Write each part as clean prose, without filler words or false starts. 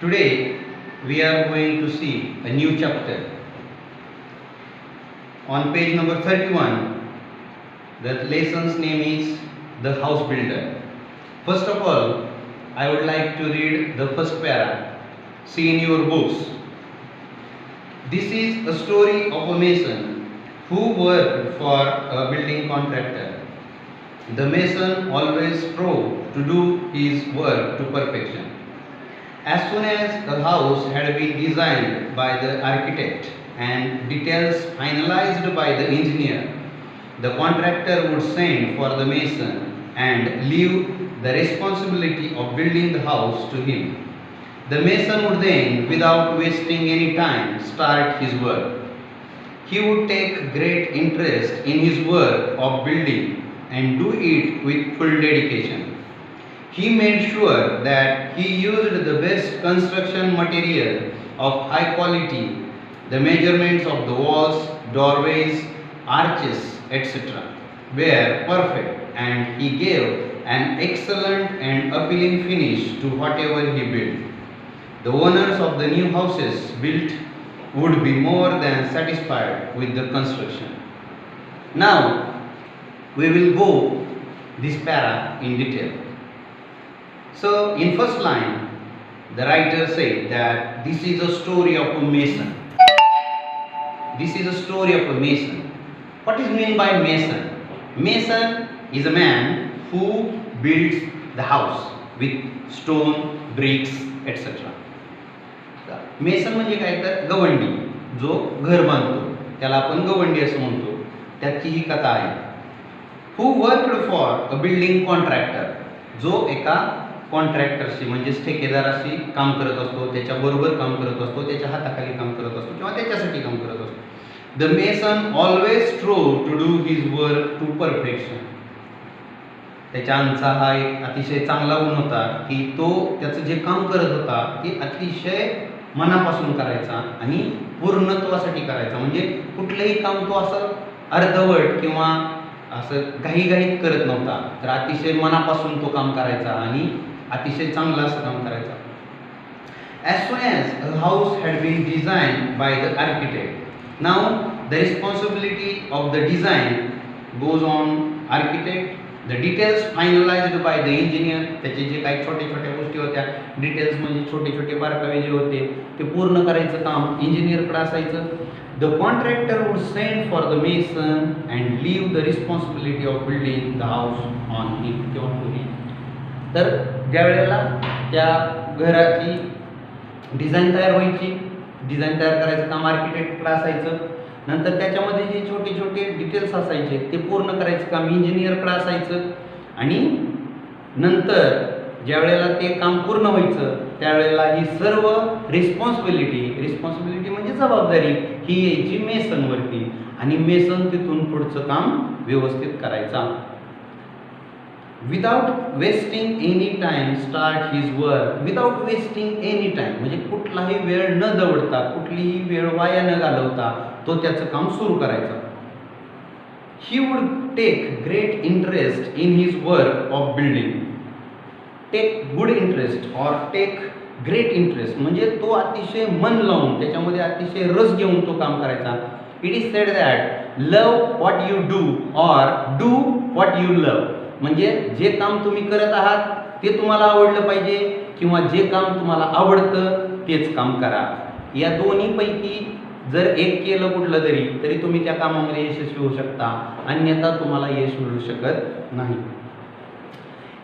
Today we are going to see a new chapter. On page number 31, the lesson's name is The House Builder. First of all, I would like to read the first para. See in your books. This is a story of a mason who worked for a building contractor. The mason always strove to do his work to perfection. As soon as a house had been designed by the architect and details finalized by the engineer, the contractor would send for the mason and leave the responsibility of building the house to him. The mason would then, without wasting any time, start his work. He would take great interest in his work of building and do it with full dedication. He made sure that he used the best construction material of high quality. The measurements of the walls, doorways, arches, etc. were perfect, and he gave an excellent and appealing finish to whatever he built. The owners of the new houses built would be more than satisfied with the construction. Now, we will go this para in detail. So, in first line, the writer said that this is a story of a mason. This is a story of a mason. What is meant by mason? Mason is a man who builds the house with stone, bricks, etc. Mason म्हणजे काय तर गवंडी, जो घर बांधतो त्याला आपण गवंडी असं म्हणतो. त्याची ही कथा आहे. Who worked for a building contractor, जो एका कॉन्ट्रॅक्टरशी म्हणजेच ठेकेदाराशी काम करत असतो, त्याच्याबरोबर काम करत असतो, त्याच्या हाताखाली काम करत असतो किंवा त्याच्यासाठी काम करत असतो. The mason always strove to do his work to perfection. त्याच्या आमचा हा एक अतिशय चांगला गुण होता की तो त्याचं जे काम करत होता ते अतिशय मनापासून करायचा आणि पूर्णत्वासाठी करायचा. म्हणजे कुठलंही काम तो असं अर्धवट किंवा असं घाईघाईत करत नव्हता, तर अतिशय मनापासून तो काम करायचा आणि अतिशय चांगलं असं काम करायचा. As soon as a house had been designed by the architect, now the responsibility of the design goes on architect. The details finalized by the engineer. त्याचे जे काही छोटे छोट्या गोष्टी होत्या, डिटेल्स म्हणजे छोटे छोटे बारकावे जे होते ते पूर्ण करायचं काम इंजिनियरकडे असायचं. The contractor would send for the mason and leave the responsibility of building the house on him किंवा to him. तर ज्या वेळेला त्या घराची डिझाईन तयार व्हायची, डिझाईन तयार करायचं काम आर्किटेक्टकडे असायचं. नंतर त्याच्यामध्ये जे छोटे छोटे डिटेल्स असायचे ते पूर्ण करायचं काम इंजिनियरकडे असायचं. आणि नंतर ज्या वेळेला ते काम पूर्ण व्हायचं त्यावेळेला ही सर्व रिस्पॉन्सिबिलिटी म्हणजे जबाबदारी ही यायची मेसनवरती आणि मेसन तिथून पुढचं काम व्यवस्थित करायचा. Without wasting any time start his work. Without wasting any time म्हणजे कुठलाही वेळ न दवडता, कुठलीही वेळ वाया न घालवता तो त्याचं काम सुरू करायचा. He would take great interest in his work of building. Take good interest or take great interest म्हणजे तो अतिशय मन लावून त्याच्यामध्ये अतिशय रस घेऊन तो काम करायचा. It is said that love what you do or do what you love. म्हणजे जे काम तुम्ही करत आहात ते तुम्हाला आवडलं पाहिजे किंवा जे काम तुम्हाला आवडतं तेच काम करा. या दोन्हीपैकी जर एक केलं कुठलं तरी तुम्ही त्या कामामध्ये यशस्वी होऊ शकता, अन्यथा तुम्हाला यश मिळू शकत नाही.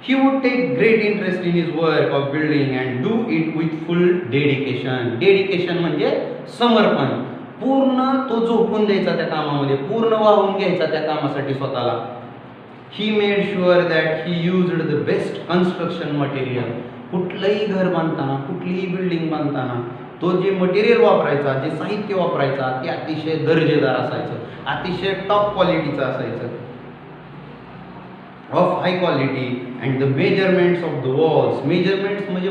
He would take great interest in his work of building and do it with full dedication. Dedication म्हणजे समर्पण. पूर्ण तो झोकून द्यायचा त्या कामामध्ये, पूर्ण वाहून घ्यायचा त्या कामासाठी स्वतःला. He made sure that he used the best construction material. कुठलंही घर बांधताना, कुठलीही बिल्डिंग बांधताना तो जे मटेरियल वापरायचा, जे साहित्य वापरायचा ते अतिशय दर्जेदार असायचं, अतिशय टॉप क्वालिटीचं असायचं. Of high quality and the measurements of the walls. Measurements म्हणजे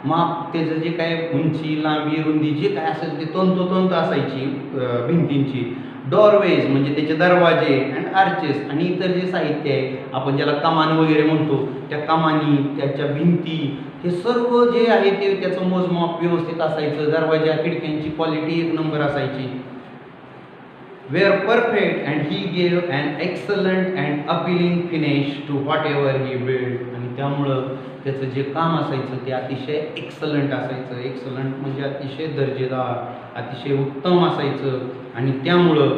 माप त्याचं जे काय उंची, लांबी, रुंदी जे काय असेल ते तंतोतंत असायची भिंतींची. डोरवेज म्हणजे त्याचे दरवाजे अँड आर्चेस आणि इतर जे साहित्य आहे आपण ज्याला कमान वगैरे म्हणतो, त्या कमानी, त्याच्या भिंती, हे सर्व जे आहे ते त्याचं मोजमाप व्यवस्थित असायचं. दरवाजा खिडक्यांची क्वालिटी एक नंबर असायची. Were perfect and he gave and excellent and appealing finish to whatever he build. आणि त्यामुळं त्याचं जे काम असायचं ते अतिशय एक्सलंट असायचं. एक्सलंट म्हणजे अतिशय दर्जेदार, अतिशय उत्तम असायचं. आणि त्यामुळं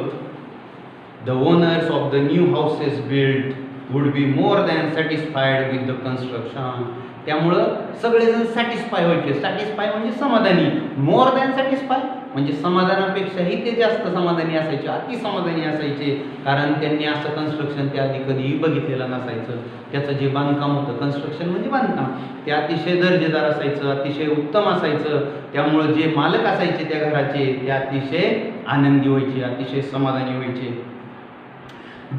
the owners of the new houses build would be more than satisfied with the construction. त्यामुळं सगळेजण सॅटिस्फाय व्हायचे. सॅटिस्फाय म्हणजे समाधानी, मोर दॅन सॅटिस्फाय म्हणजे समाधानापेक्षाही ते जास्त समाधानी असायचे, अति समाधानी असायचे. कारण त्यांनी असं कन्स्ट्रक्शन त्या आधी कधीही बघितलेलं नसायचं. त्याचं जे बांधकाम होतं, कन्स्ट्रक्शन म्हणजे बांधकाम, ते अतिशय दर्जेदार असायचं, अतिशय उत्तम असायचं. त्यामुळं जे मालक असायचे त्या घराचे ते अतिशय आनंदी व्हायचे, अतिशय समाधानी व्हायचे.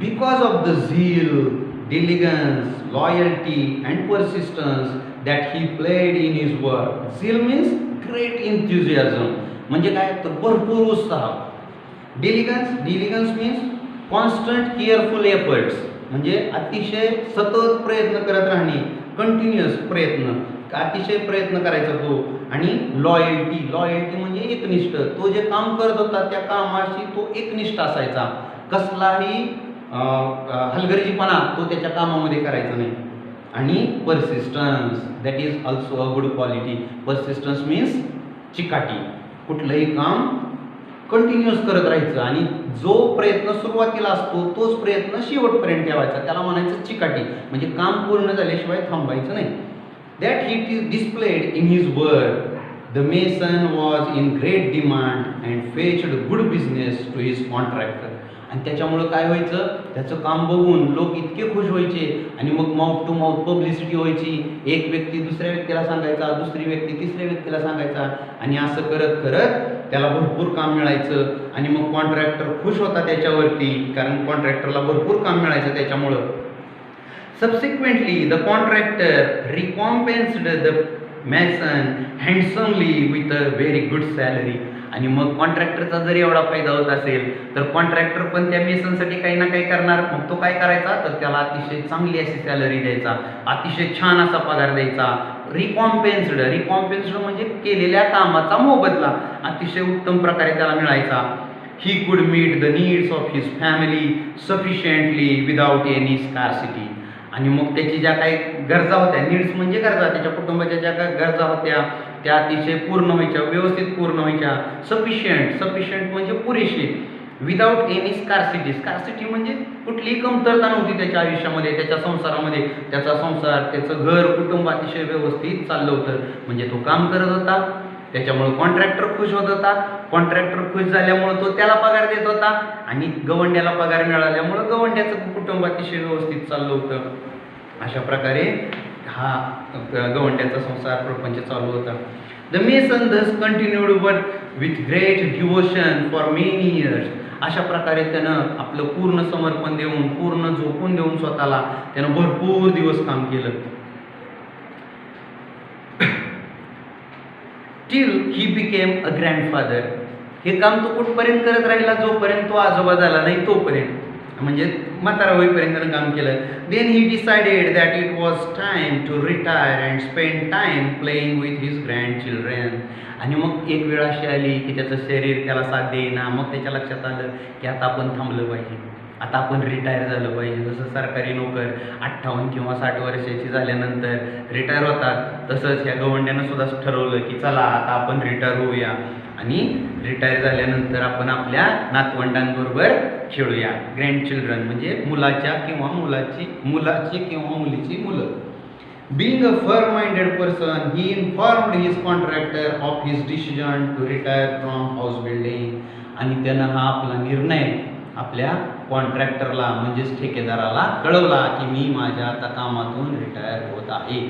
बिकॉज ऑफ द झील, diligence, loyalty and persistence that he played in his work. Zeal means great enthusiasm. म्हणजे काय तर भरपूर उत्साह. diligence means constant careful efforts. म्हणजे अतिशय सतत प्रयत्न करत राहणे, कंटिन्युअस प्रयत्न, अतिशय प्रयत्न करायचा तो. आणि लॉयल्टी म्हणजे एकनिष्ठ. तो जे काम करत होता त्या कामाशी तो एकनिष्ठ असायचा. कसलाही हलगर्जीपणा तो त्याच्या कामामध्ये करायचा नाही. आणि persistence, that is also a good quality. Persistence means चिकाटी. कुठलंही काम कंटिन्युअस करत राहायचं आणि जो प्रयत्न सुरुवातीला असतो तोच प्रयत्न शेवटपर्यंत ठेवायचा, त्याला म्हणायचं चिकाटी. म्हणजे काम पूर्ण झाल्याशिवाय थांबायचं नाही. That he displayed in his work. The mason was in great demand and fetched good business to his contractor. आणि त्याच्यामुळं काय व्हायचं, त्याचं काम बघून लोक इतके खुश व्हायचे आणि मग माउथ टू माउथ पब्लिसिटी व्हायची. एक व्यक्ती दुसऱ्या व्यक्तीला सांगायचा, दुसरी व्यक्ती तिसऱ्या व्यक्तीला सांगायचा आणि असं करत करत त्याला भरपूर काम मिळायचं. आणि मग कॉन्ट्रॅक्टर खुश होता त्याच्यावरती, कारण कॉन्ट्रॅक्टरला भरपूर काम मिळायचं त्याच्यामुळं. Subsequently the contractor recompensed the mason handsomely with a very good salary. आणि मग कॉन्ट्रॅक्टरचा जर एवढा फायदा होत असेल तर कॉन्ट्रॅक्टर पण त्या मेसनसाठी काही ना काही करणार. मग तो काय करायचा तर त्याला अतिशय चांगली अशी सॅलरी द्यायचा, अतिशय छान असा पगार द्यायचा. रिकॉम्पेन्स्ड म्हणजे केलेल्या कामाचा मोबदला अतिशय उत्तम प्रकारे त्याला मिळायचा. He could meet the needs of his family sufficiently without any scarcity. आणि मग त्याची ज्या काही गरजा होत्या, नीड्स म्हणजे गरजा, त्याच्या कुटुंबाच्या ज्या काही गरजा होत्या त्या अतिशय पूर्ण व्हायच्या, व्यवस्थित पूर्ण व्हायच्या. सफिशियंट म्हणजे पुरेशी. विदाउट एनी स्कार्सिटी म्हणजे कुठलीही कमतरता नव्हती त्याच्या आयुष्यामध्ये, त्याच्या संसारामध्ये. त्याचा संसार, त्याचं घर, कुटुंब अतिशय व्यवस्थित चाललं होतं. म्हणजे तो काम करत होता, त्याच्यामुळे कॉन्ट्रॅक्टर खुश होत होता. कॉन्ट्रॅक्टर खुश झाल्यामुळे तो त्याला पगार देत होता आणि गवंड्याला पगार मिळाल्यामुळं गवंड्याचं कुटुंब अतिशय व्यवस्थित चाललं होतं. अशा प्रकारे हा गवंड्याचा संसार प्रपंच चालू होता. The mason thus continued work with great devotion for many years. अशा प्रकारे त्यानं आपलं पूर्ण समर्पण देऊन, पूर्ण झोकून देऊन स्वतःला त्यानं भरपूर दिवस काम केलं. Till he became a grandfather. हे काम तो कुठपर्यंत करत राहिला, जोपर्यंत तो आजोबा झाला नाही तोपर्यंत, म्हणजे म्हातारा होईपर्यंत काम केलं. Then he decided that it was time to retire and spend time playing with his grandchildren. आणि मग एक वेळ अशी आली की त्याचं शरीर त्याला साथ देईना. मग त्याच्या लक्षात आलं की आता आपण थांबलं पाहिजे, आता आपण रिटायर झालं पाहिजे. जसं सरकारी नोकर 58 किंवा 60 वर्षाची झाल्यानंतर रिटायर होतात, तसंच ह्या गवंड्यानं सुद्धा ठरवलं की चला आता आपण रिटायर होऊया आणि रिटायर झाल्यानंतर आपण आपल्या नातवंडांबरोबर खेळूया. ग्रँडचिल्ड्रन म्हणजे मुलाची किंवा मुलीची मुलं. Being a firm-minded person, he informed his contractor of his decision to retire from house building. आणि त्यानं हा आपला निर्णय आपल्या कॉन्ट्रॅक्टरला म्हणजेच ठेकेदाराला कळवला की मी माझ्या आता कामातून रिटायर होत आहे.